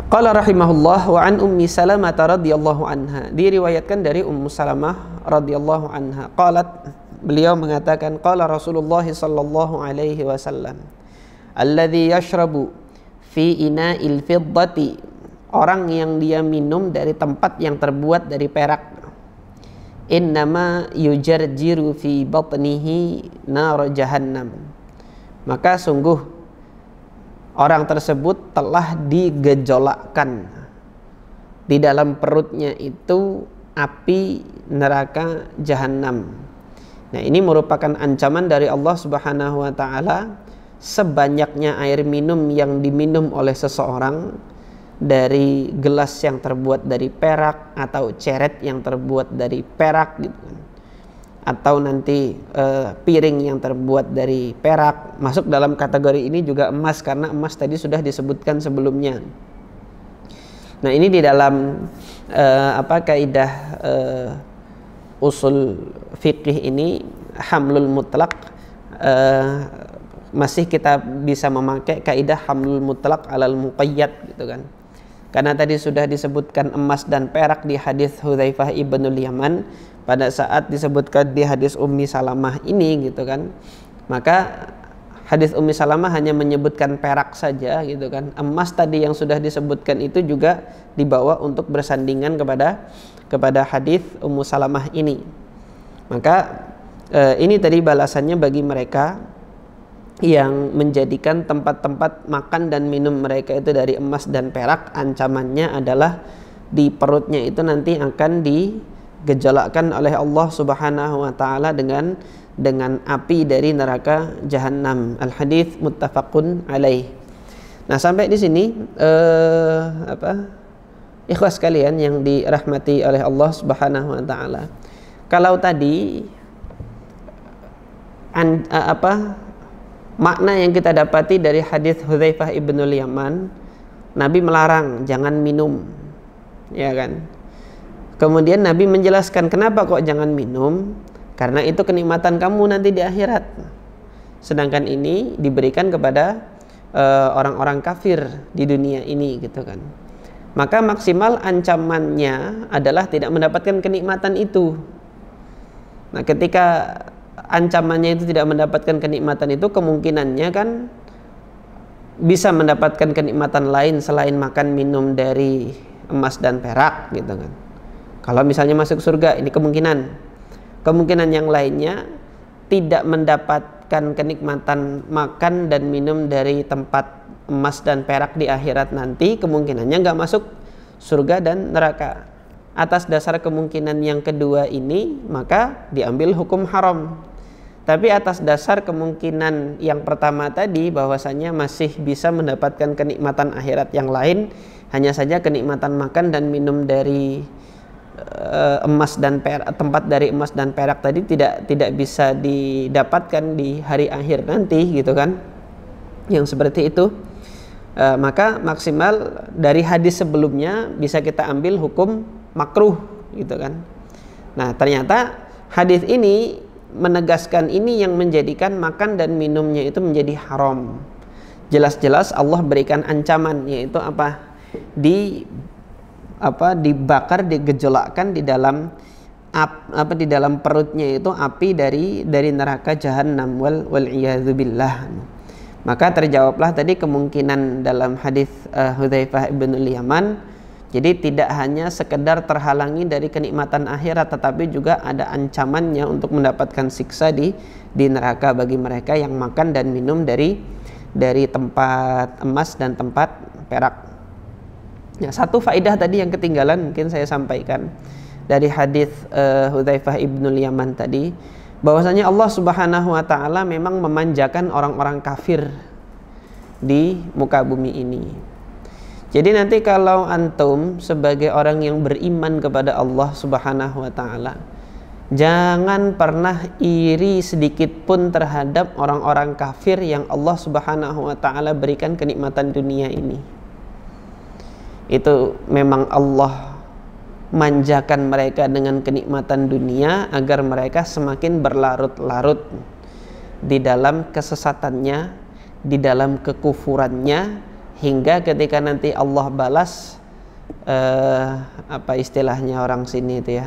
Qala rahimahullah wa an Ummi Salamah radhiyallahu anha, diriwayatkan dari Ummu Salamah radhiyallahu anha, qalat, beliau mengatakan, qala Rasulullah sallallahu alaihi wasallam, alladzi yashrabu fi ina'il fiddati, orang yang dia minum dari tempat yang terbuat dari perak, innama yujarjiru fi batnihi nar jahannam, maka sungguh orang tersebut telah digejolakkan di dalam perutnya itu api neraka jahanam. Nah, ini merupakan ancaman dari Allah Subhanahu wa taala. Sebanyaknya air minum yang diminum oleh seseorang dari gelas yang terbuat dari perak atau ceret yang terbuat dari perak gitu kan, atau nanti piring yang terbuat dari perak, masuk dalam kategori ini juga emas, karena emas tadi sudah disebutkan sebelumnya. Nah, ini di dalam kaidah usul fikih ini, hamlul mutlak, masih kita bisa memakai kaidah hamlul mutlak alal muqayyad gitu kan. Karena tadi sudah disebutkan emas dan perak di hadis Hudzaifah ibnul Yaman, pada saat disebutkan di hadis Ummi Salamah ini gitu kan, maka hadis Ummi Salamah hanya menyebutkan perak saja gitu kan. Emas tadi yang sudah disebutkan itu juga dibawa untuk bersandingan kepada hadis Ummu Salamah ini. Maka ini tadi balasannya bagi mereka yang menjadikan tempat-tempat makan dan minum mereka itu dari emas dan perak, ancamannya adalah di perutnya itu nanti akan digejolakkan oleh Allah Subhanahu wa taala dengan api dari neraka jahanam. Al hadits muttafaqun alaih. Nah, sampai di sini ikhwas kalian yang dirahmati oleh Allah Subhanahu wa taala. Kalau tadi makna yang kita dapati dari hadis Hudzaifah ibnul Yaman, Nabi melarang jangan minum, ya kan? Kemudian Nabi menjelaskan kenapa kok jangan minum, karena itu kenikmatan kamu nanti di akhirat. sedangkan ini diberikan kepada orang-orang kafir di dunia ini gitu kan. Maka maksimal ancamannya adalah tidak mendapatkan kenikmatan itu. Nah, ketika ancamannya itu tidak mendapatkan kenikmatan itu, kemungkinannya kan bisa mendapatkan kenikmatan lain selain makan minum dari emas dan perak gitu kan. Kalau misalnya masuk surga, ini kemungkinan yang lainnya tidak mendapatkan kenikmatan makan dan minum dari tempat emas dan perak di akhirat nanti, kemungkinannya nggak masuk surga dan neraka. Atas dasar kemungkinan yang kedua ini, maka diambil hukum haram. Tapi atas dasar kemungkinan yang pertama tadi, bahwasanya masih bisa mendapatkan kenikmatan akhirat yang lain, hanya saja kenikmatan makan dan minum dari emas dan perak, tempat dari emas dan perak tadi tidak bisa didapatkan di hari akhir nanti gitu kan, yang seperti itu. Maka maksimal dari hadis sebelumnya bisa kita ambil hukum makruh gitu kan. Nah, ternyata hadis ini menegaskan ini yang menjadikan makan dan minumnya itu menjadi haram. Jelas-jelas Allah berikan ancaman, yaitu dibakar, digejolakkan di dalam di dalam perutnya itu api dari neraka jahanam wal iyadzubillah. Maka terjawablah tadi kemungkinan dalam hadis Hudzaifah ibn Yaman. Jadi tidak hanya sekedar terhalangi dari kenikmatan akhirat, tetapi juga ada ancamannya untuk mendapatkan siksa di neraka bagi mereka yang makan dan minum dari tempat emas dan tempat perak. Ya, satu faedah tadi yang ketinggalan mungkin saya sampaikan dari hadis Hudzaifah ibn Yaman tadi, bahwasanya Allah Subhanahu wa taala memang memanjakan orang-orang kafir di muka bumi ini. Jadi nanti kalau antum sebagai orang yang beriman kepada Allah Subhanahu wa taala, jangan pernah iri sedikit pun terhadap orang-orang kafir yang Allah Subhanahu wa taala berikan kenikmatan dunia ini. Itu memang Allah manjakan mereka dengan kenikmatan dunia agar mereka semakin berlarut-larut di dalam kesesatannya, di dalam kekufurannya, hingga ketika nanti Allah balas apa istilahnya orang sini itu ya,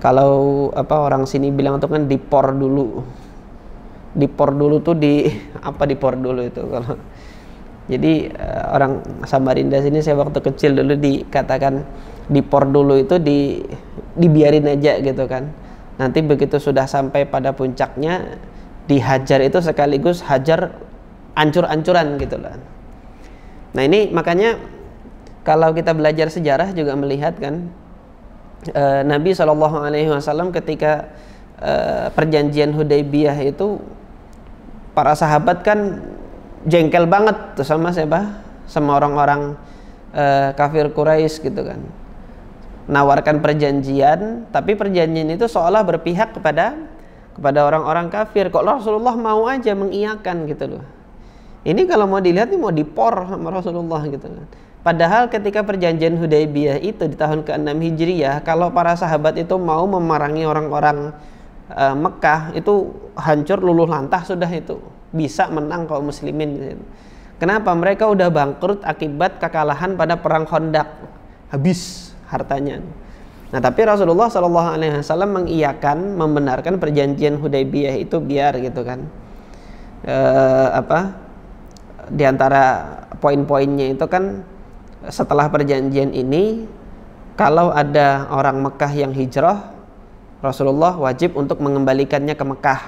kalau orang sini bilang itu kan dipor dulu tuh dipor dulu itu kalau. Jadi orang Samarinda sini, saya waktu kecil dulu dikatakan dipor dulu itu dibiarin aja gitu kan. Nanti begitu sudah sampai pada puncaknya dihajar, itu sekaligus hajar ancur-ancuran gitu lah. Nah ini makanya kalau kita belajar sejarah juga melihat kan, Nabi SAW ketika perjanjian Hudaybiyah itu, para sahabat kan jengkel banget tuh sama siapa? Sama orang-orang kafir Quraisy gitu kan. Nawarkan perjanjian, tapi perjanjian itu seolah berpihak kepada orang-orang kafir. Kok Rasulullah mau aja mengiyakan gitu loh. Ini kalau mau dilihat nih mau dipor sama Rasulullah gitu kan. Padahal ketika perjanjian Hudaybiyah itu di tahun ke-6 Hijriah, kalau para sahabat itu mau memerangi orang-orang Mekah, itu hancur luluh lantah sudah, itu bisa menang kaum muslimin gitu. Kenapa? Mereka udah bangkrut akibat kekalahan pada perang Khandaq, habis hartanya. Nah tapi Rasulullah SAW mengiyakan, membenarkan perjanjian Hudaybiyah itu biar gitu kan. Di antara poin-poinnya itu kan, setelah perjanjian ini kalau ada orang Mekah yang hijrah, Rasulullah wajib untuk mengembalikannya ke Mekah.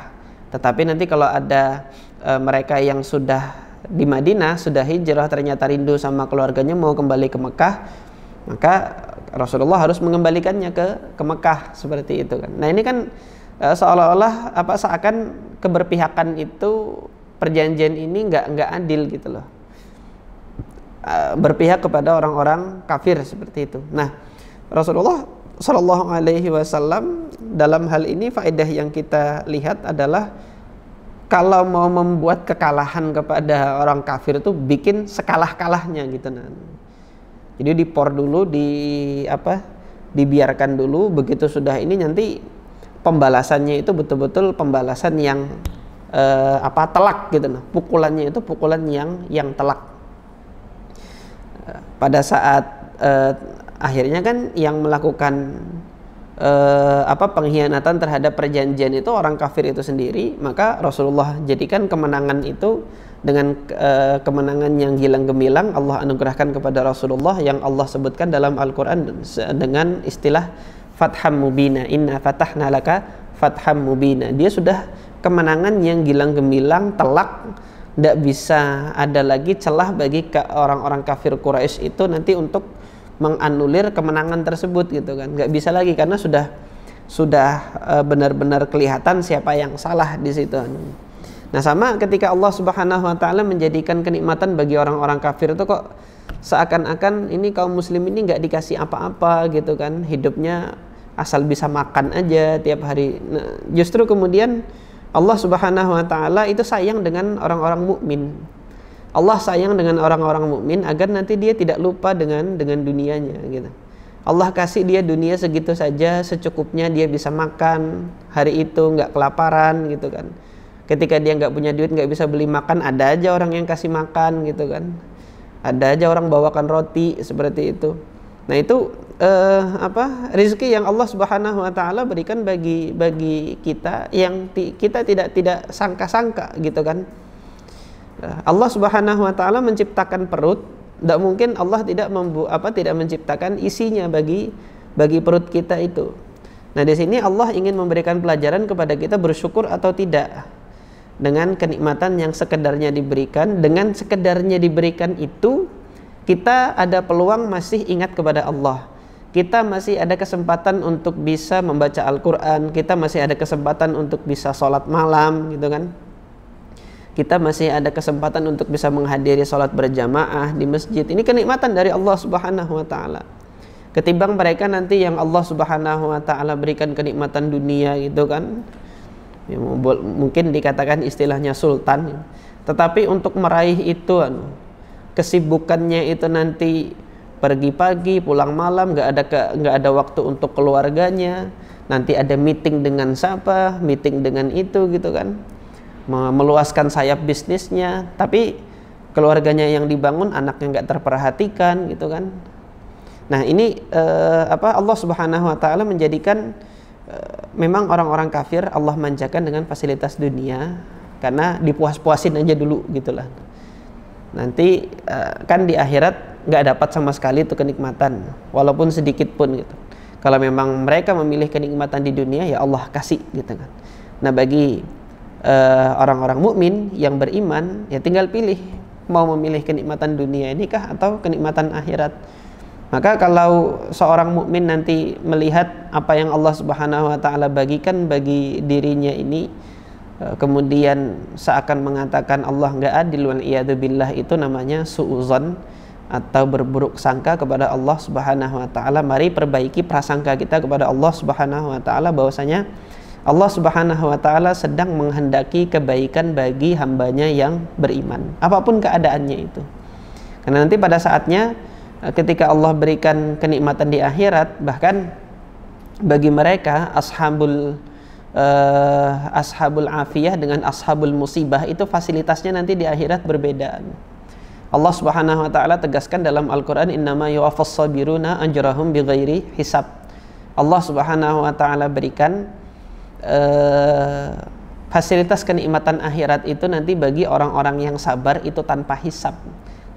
Tetapi nanti kalau ada mereka yang sudah di Madinah, sudah hijrah, ternyata rindu sama keluarganya mau kembali ke Mekah, maka Rasulullah harus mengembalikannya ke Mekah, seperti itu kan. Nah ini kan seolah-olah seakan keberpihakan itu, perjanjian ini nggak adil gitu loh, berpihak kepada orang-orang kafir seperti itu. Nah Rasulullah Shallallahu Alaihi Wasallam dalam hal ini, faedah yang kita lihat adalah kalau mau membuat kekalahan kepada orang kafir itu bikin sekalah-kalahnya gitu. Nah, jadi dipor dulu, dibiarkan dulu, begitu sudah ini nanti pembalasannya itu betul-betul pembalasan yang telak gitu nah. Pukulannya itu pukulan yang telak. Pada saat akhirnya kan yang melakukan pengkhianatan terhadap perjanjian itu orang kafir itu sendiri, maka Rasulullah jadikan kemenangan itu dengan kemenangan yang gilang gemilang Allah anugerahkan kepada Rasulullah yang Allah sebutkan dalam Al-Quran dengan istilah fatham mubina, inna fatahna laka fatham mubina. Dia sudah kemenangan yang gilang gemilang, telak, tidak bisa ada lagi celah bagi orang-orang kafir Quraisy itu nanti untuk menganulir kemenangan tersebut gitu kan. Nggak bisa lagi karena sudah benar-benar kelihatan siapa yang salah di situ. Nah, sama ketika Allah Subhanahu wa taala menjadikan kenikmatan bagi orang-orang kafir itu kok seakan-akan ini kaum muslim ini nggak dikasih apa-apa gitu kan. Hidupnya asal bisa makan aja tiap hari. Nah, justru kemudian Allah Subhanahu wa taala itu sayang dengan orang-orang mukmin. Allah sayang dengan orang-orang mukmin agar nanti dia tidak lupa dengan dunianya gitu. Allah kasih dia dunia segitu saja, secukupnya dia bisa makan hari itu, nggak kelaparan gitu kan. Ketika dia nggak punya duit, nggak bisa beli makan, ada aja orang yang kasih makan gitu kan. Ada aja orang bawakan roti seperti itu. Nah, itu rezeki yang Allah Subhanahu wa taala berikan bagi kita yang kita tidak sangka-sangka gitu kan. Allah Subhanahu wa taala menciptakan perut, tidak mungkin Allah tidak menciptakan isinya bagi perut kita itu. Nah, di sini Allah ingin memberikan pelajaran kepada kita bersyukur atau tidak dengan kenikmatan yang sekedarnya diberikan. Dengan sekedarnya diberikan itu kita ada peluang masih ingat kepada Allah. Kita masih ada kesempatan untuk bisa membaca Al-Quran. Kita masih ada kesempatan untuk bisa sholat malam gitu kan. Kita masih ada kesempatan untuk bisa menghadiri sholat berjamaah di masjid. Ini kenikmatan dari Allah Subhanahu wa ta'ala. Ketimbang mereka nanti yang Allah Subhanahu wa ta'ala berikan kenikmatan dunia gitu kan, ya, mungkin dikatakan istilahnya sultan. Tetapi untuk meraih itu kesibukannya itu nanti pergi pagi pulang malam, nggak ada waktu untuk keluarganya. Nanti ada meeting dengan siapa, meeting dengan itu gitu kan, meluaskan sayap bisnisnya, tapi keluarganya yang dibangun, anaknya nggak terperhatikan gitu kan. Nah, ini Allah Subhanahu wa taala menjadikan memang orang-orang kafir Allah manjakan dengan fasilitas dunia karena dipuas-puasin aja dulu gitulah. Nanti kan di akhirat nggak dapat sama sekali itu kenikmatan, walaupun sedikit pun gitu. Kalau memang mereka memilih kenikmatan di dunia, ya Allah kasih gitu kan. Nah, bagi orang-orang mukmin yang beriman, ya tinggal pilih mau memilih kenikmatan dunia ini kah atau kenikmatan akhirat. Maka kalau seorang mukmin nanti melihat apa yang Allah Subhanahu wa taala bagikan bagi dirinya ini, kemudian seakan mengatakan Allah nggak adil, wal iyadu billah, itu namanya su'uzon atau berburuk sangka kepada Allah Subhanahu wa taala. Mari perbaiki prasangka kita kepada Allah Subhanahu wa taala bahwasanya Allah Subhanahu wa taala sedang menghendaki kebaikan bagi hambanya yang beriman, apapun keadaannya itu. Karena nanti pada saatnya ketika Allah berikan kenikmatan di akhirat, bahkan bagi mereka ashabul afiyah dengan ashabul musibah itu fasilitasnya nanti di akhirat berbeda. Allah Subhanahu wa taala tegaskan dalam Al-Qur'an, innama yuwaffas sabiruna ajrahum bighairi hisab. Allah Subhanahu wa taala berikan fasilitas kenikmatan akhirat itu nanti bagi orang-orang yang sabar itu tanpa hisab.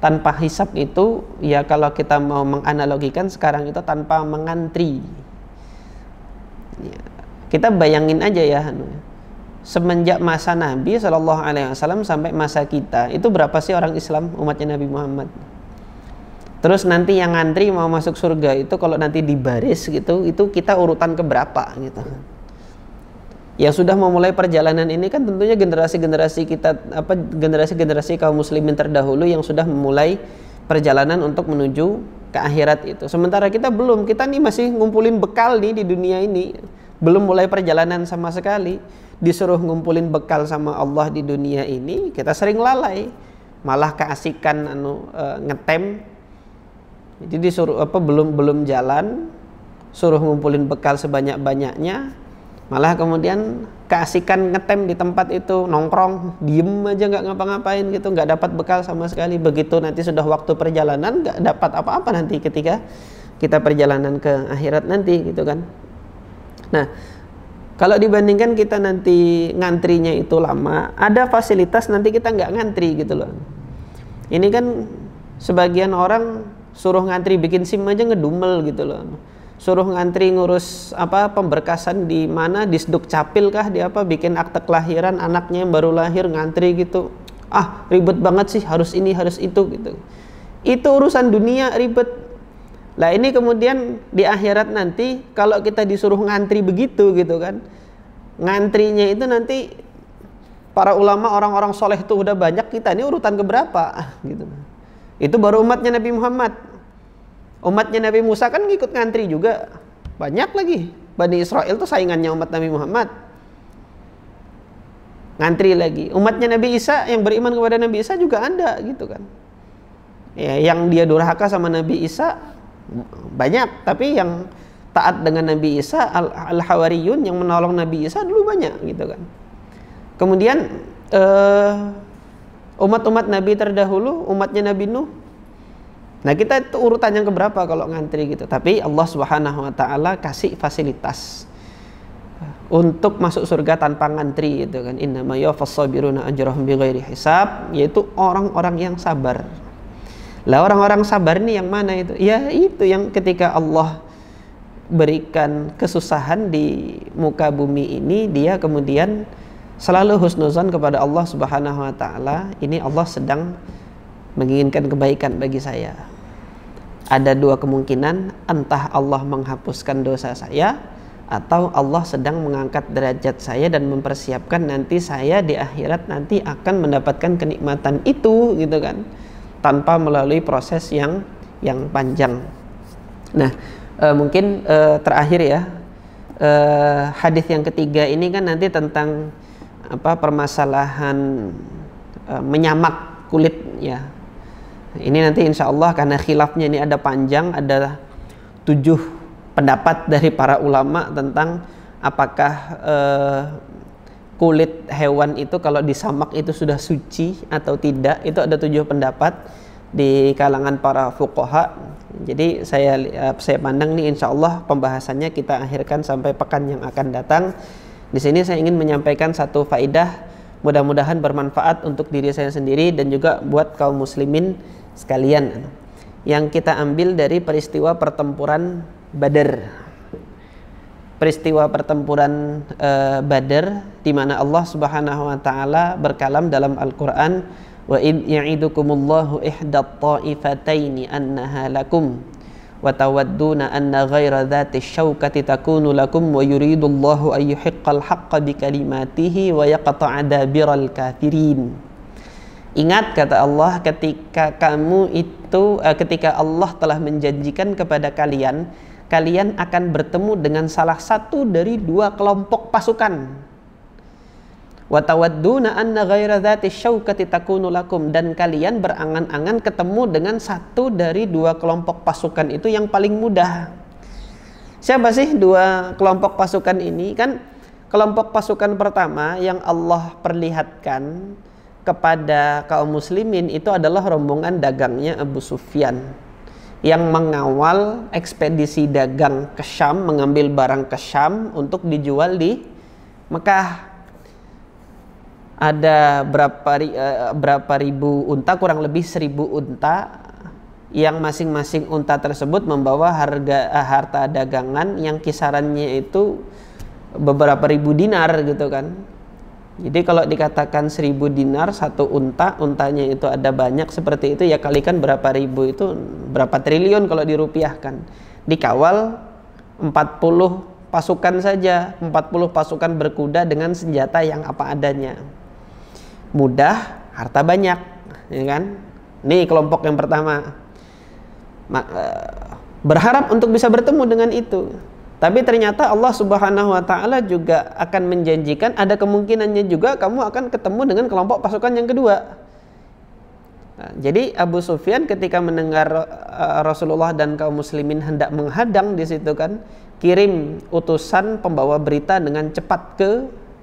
Tanpa hisab itu ya kalau kita mau menganalogikan sekarang itu tanpa mengantri. Ya, kita bayangin aja ya, semenjak masa Nabi SAW sampai masa kita, itu berapa sih orang Islam umatnya Nabi Muhammad? Terus nanti yang ngantri mau masuk surga itu kalau nanti di baris gitu, itu kita urutan keberapa gitu. Yang sudah memulai perjalanan ini kan tentunya generasi-generasi kita, generasi-generasi kaum muslimin terdahulu yang sudah memulai perjalanan untuk menuju ke akhirat itu. Sementara kita belum, kita nih masih ngumpulin bekal nih di dunia ini, belum mulai perjalanan sama sekali. Disuruh ngumpulin bekal sama Allah di dunia ini, kita sering lalai, malah keasikan ngetem. Jadi disuruh belum jalan, suruh ngumpulin bekal sebanyak-banyaknya, Malah kemudian keasikan ngetem di tempat itu, nongkrong, diem aja nggak ngapa-ngapain gitu, nggak dapat bekal sama sekali. Begitu nanti sudah waktu perjalanan, nggak dapat apa-apa nanti ketika kita perjalanan ke akhirat nanti gitu kan. Nah, kalau dibandingkan kita nanti ngantrinya itu lama, ada fasilitas nanti kita nggak ngantri gitu loh. Ini kan sebagian orang suruh ngantri bikin SIM aja ngedumel gitu loh. Suruh ngantri ngurus apa pemberkasan di mana, di Sduk Capil kah, di apa bikin akte kelahiran anaknya yang baru lahir, ngantri gitu. Ah, ribet banget sih, harus ini harus itu gitu. Itu urusan dunia ribet. Lah ini kemudian di akhirat nanti kalau kita disuruh ngantri begitu gitu kan. Ngantrinya itu nanti para ulama orang-orang soleh tuh udah banyak, kita ini urutan keberapa gitu. Itu baru umatnya Nabi Muhammad. Umatnya Nabi Musa kan ngikut ngantri juga. Banyak lagi. Bani Israel tuh saingannya umat Nabi Muhammad. Ngantri lagi. Umatnya Nabi Isa yang beriman kepada Nabi Isa juga ada gitu kan. Ya, yang dia durhaka sama Nabi Isa banyak. Tapi yang taat dengan Nabi Isa, al-Hawariyun yang menolong Nabi Isa dulu banyak gitu kan. Kemudian umat-umat Nabi terdahulu, umatnya Nabi Nuh. Nah kita itu urutan yang keberapa kalau ngantri gitu. Tapi Allah Subhanahu Wa Taala kasih fasilitas untuk masuk surga tanpa ngantri gitu kan. Innama yuwaffas sabiruna ajrahum bighairi hisab, yaitu orang-orang yang sabar. Lah orang-orang sabar ini yang mana itu? Ya itu yang ketika Allah berikan kesusahan di muka bumi ini, dia kemudian selalu husnuzan kepada Allah Subhanahu Wa Taala. Ini Allah sedang menginginkan kebaikan bagi saya. Ada dua kemungkinan, entah Allah menghapuskan dosa saya atau Allah sedang mengangkat derajat saya dan mempersiapkan nanti saya di akhirat nanti akan mendapatkan kenikmatan itu gitu kan, tanpa melalui proses yang panjang. Nah, mungkin terakhir ya, hadis yang ketiga ini kan nanti tentang apa permasalahan menyamak kulit ya. Ini nanti insya Allah karena khilafnya ini ada panjang, ada 7 pendapat dari para ulama tentang apakah kulit hewan itu kalau disamak itu sudah suci atau tidak. Itu ada 7 pendapat di kalangan para fuqaha. Jadi saya pandang nih insya Allah pembahasannya kita akhirkan sampai pekan yang akan datang. Di sini saya ingin menyampaikan satu faidah, mudah-mudahan bermanfaat untuk diri saya sendiri dan juga buat kaum muslimin sekalian, yang kita ambil dari peristiwa pertempuran Badar. Peristiwa pertempuran Badar di mana Allah Subhanahu Wa Taala berkalam dalam Al-Quran, wa id ya'idukumullahu ihdat ta'ifataini annaha lakum wa tawadduna anna ghaira dhati syaukati takunu lakum wa yuridullahu ayyuhiqqal haqqa bikalimatihi wa yaqta'a dabiral kafirin. Ingat kata Allah, ketika kamu itu ketika Allah telah menjanjikan kepada kalian, kalian akan bertemu dengan salah satu dari 2 kelompok pasukan. Wa tawadduna anna ghaira dhati syaukati takunu lakum, dan kalian berangan-angan ketemu dengan satu dari 2 kelompok pasukan itu yang paling mudah. Siapa sih 2 kelompok pasukan ini? Kan kelompok pasukan pertama yang Allah perlihatkan kepada kaum muslimin itu adalah rombongan dagangnya Abu Sufyan yang mengawal ekspedisi dagang ke Syam, mengambil barang ke Syam untuk dijual di Mekah. Ada berapa ribu unta, kurang lebih 1000 unta, yang masing-masing unta tersebut membawa harta dagangan yang kisarannya itu beberapa ribu dinar gitu kan. Jadi kalau dikatakan 1000 dinar satu unta, untanya itu ada banyak seperti itu, ya kalikan berapa ribu, itu berapa triliun kalau dirupiahkan. Dikawal 40 pasukan saja, 40 pasukan berkuda dengan senjata yang apa adanya. Mudah, harta banyak, ya kan? Ini kelompok yang pertama. Berharap untuk bisa bertemu dengan itu. Tapi ternyata Allah Subhanahu Wa Taala juga akan menjanjikan ada kemungkinannya juga kamu akan ketemu dengan kelompok pasukan yang kedua. Nah, jadi Abu Sufyan ketika mendengar Rasulullah dan kaum muslimin hendak menghadang di situ kan, kirim utusan pembawa berita dengan cepat ke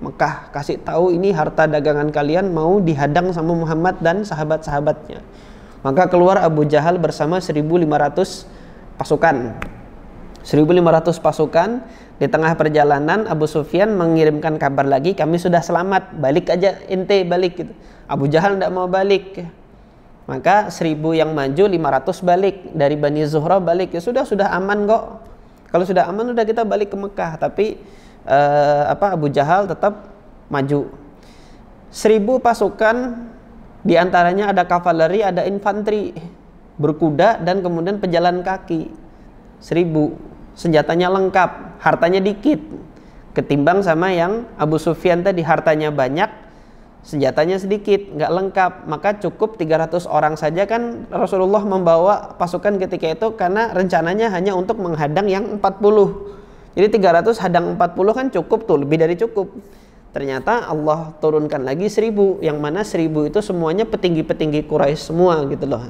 Mekah, kasih tahu ini harta dagangan kalian mau dihadang sama Muhammad dan sahabat-sahabatnya. Maka keluar Abu Jahal bersama 1.500 pasukan. 1.500 pasukan. Di tengah perjalanan Abu Sufyan mengirimkan kabar lagi, kami sudah selamat, balik aja ente, balik gitu. Abu Jahal tidak mau balik. Maka 1.000 yang maju, 500 balik. Dari Bani Zuhra balik, ya sudah aman kok. Kalau sudah aman udah kita balik ke Mekah. Tapi Abu Jahal tetap maju. 1.000 pasukan, diantaranya ada kavaleri, ada infanteri berkuda dan kemudian pejalan kaki. 1.000, senjatanya lengkap, hartanya dikit ketimbang sama yang Abu Sufyan tadi, hartanya banyak, senjatanya sedikit, nggak lengkap. Maka cukup 300 orang saja kan Rasulullah membawa pasukan ketika itu, karena rencananya hanya untuk menghadang yang 40. Jadi 300 hadang 40 kan cukup tuh, lebih dari cukup. Ternyata Allah turunkan lagi 1.000, yang mana 1.000 itu semuanya petinggi-petinggi Quraisy semua gitu loh.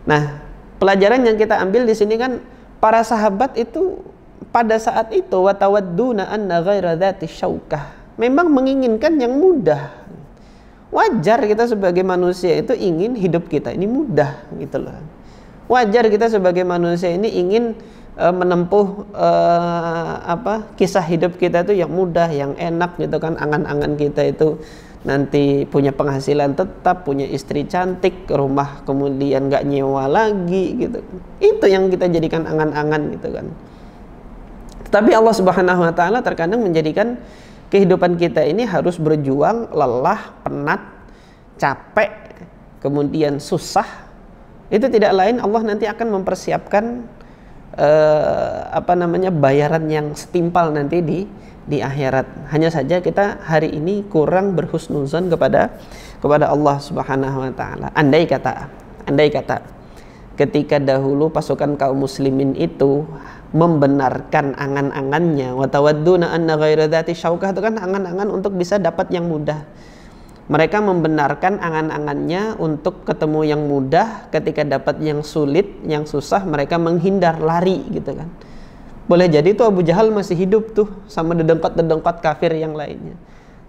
Nah, pelajaran yang kita ambil di sini kan, para sahabat itu pada saat itu watawadduna anna ghaira dzati syaukah, memang menginginkan yang mudah. Wajar kita sebagai manusia itu ingin hidup kita ini mudah gitu loh. Wajar kita sebagai manusia ini ingin menempuh kisah hidup kita itu yang mudah, yang enak gitu kan. Angan-angan kita itu nanti punya penghasilan tetap, punya istri cantik, rumah kemudian gak nyewa lagi gitu. Itu yang kita jadikan angan-angan gitu kan. Tapi Allah Subhanahu wa taala terkadang menjadikan kehidupan kita ini harus berjuang, lelah, penat, capek, kemudian susah. Itu tidak lain Allah nanti akan mempersiapkan bayaran yang setimpal nanti di akhirat. Hanya saja kita hari ini kurang berhusnuzon kepada Allah Subhanahu wa taala. Andai kata ketika dahulu pasukan kaum muslimin itu membenarkan angan-angannya, wa tawadduna anna ghaira dzati syaukah, itu kan angan-angan untuk bisa dapat yang mudah. Mereka membenarkan angan-angannya untuk ketemu yang mudah, ketika dapat yang sulit, yang susah mereka menghindar, lari gitu kan. Boleh jadi tuh Abu Jahal masih hidup tuh sama dedengkot-dedengkot kafir yang lainnya.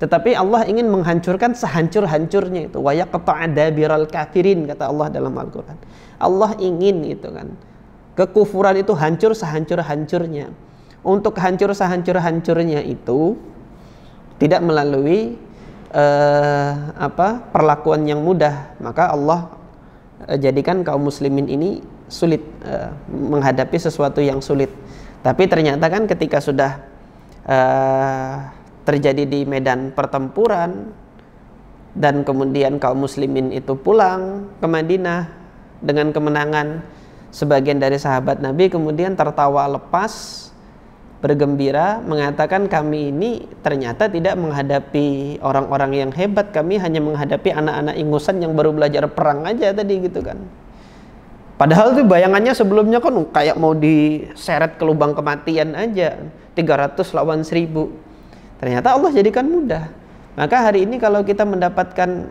Tetapi Allah ingin menghancurkan sehancur-hancurnya itu. Wa yaqta'a dabiral kafirin, kata Allah dalam Al-Qur'an. Allah ingin itu kan, kekufuran itu hancur sehancur-hancurnya. Untuk hancur sehancur-hancurnya itu tidak melalui perlakuan yang mudah. Maka Allah jadikan kaum muslimin ini sulit menghadapi sesuatu yang sulit. Tapi ternyata kan ketika sudah terjadi di medan pertempuran dan kemudian kaum muslimin itu pulang ke Madinah dengan kemenangan, sebagian dari sahabat Nabi kemudian tertawa lepas, bergembira, mengatakan kami ini ternyata tidak menghadapi orang-orang yang hebat, kami hanya menghadapi anak-anak ingusan yang baru belajar perang aja tadi gitu kan. Padahal tuh bayangannya sebelumnya kan kayak mau diseret ke lubang kematian aja, 300 lawan 1.000. Ternyata Allah jadikan mudah. Maka hari ini kalau kita mendapatkan,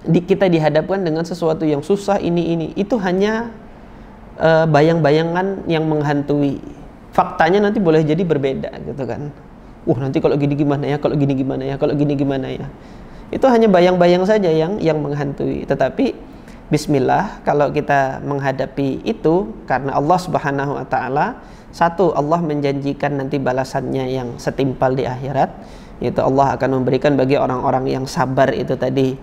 kita dihadapkan dengan sesuatu yang susah ini, itu hanya bayang-bayangan yang menghantui. Faktanya nanti boleh jadi berbeda gitu kan. Nanti kalau gini gimana ya, kalau gini gimana ya, kalau gini gimana ya. Itu hanya bayang-bayang saja yang menghantui. Tetapi bismillah, kalau kita menghadapi itu karena Allah Subhanahu wa taala, satu, Allah menjanjikan nanti balasannya yang setimpal di akhirat, yaitu Allah akan memberikan bagi orang-orang yang sabar itu tadi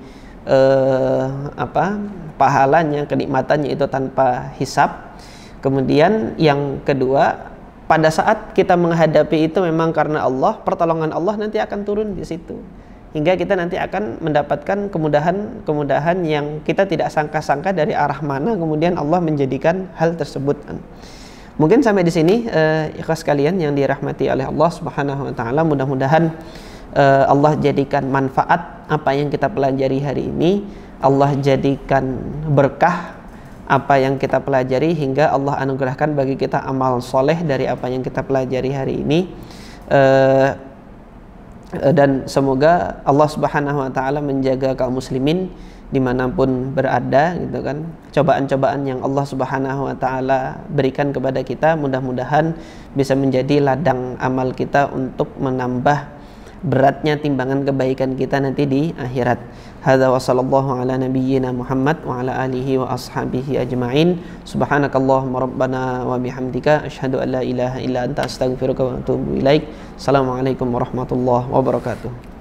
pahalanya, kenikmatannya itu tanpa hisab. Kemudian yang kedua, pada saat kita menghadapi itu memang karena Allah, pertolongan Allah nanti akan turun di situ. Hingga kita nanti akan mendapatkan kemudahan yang kita tidak sangka-sangka dari arah mana kemudian Allah menjadikan hal tersebut. Mungkin sampai di sini ikhlas kalian yang dirahmati oleh Allah Subhanahu wa taala. Mudah-mudahan Allah jadikan manfaat apa yang kita pelajari hari ini, Allah jadikan berkah apa yang kita pelajari, hingga Allah anugerahkan bagi kita amal soleh dari apa yang kita pelajari hari ini. Dan semoga Allah Subhanahu wa taala menjaga kaum muslimin dimanapun berada gitu kan. Cobaan-cobaan yang Allah Subhanahu wa taala berikan kepada kita mudah-mudahan bisa menjadi ladang amal kita untuk menambah beratnya timbangan kebaikan kita nanti di akhirat. Hadza wa sallallahu ala nabiyyina Muhammad wa ala alihi wa ashabihi ajma'in. Subhanakallahumma rabbana wa bihamdika asyhadu an la ilaha illa anta astaghfiruka wa atubu ilaik. Assalamualaikum warahmatullahi wabarakatuh.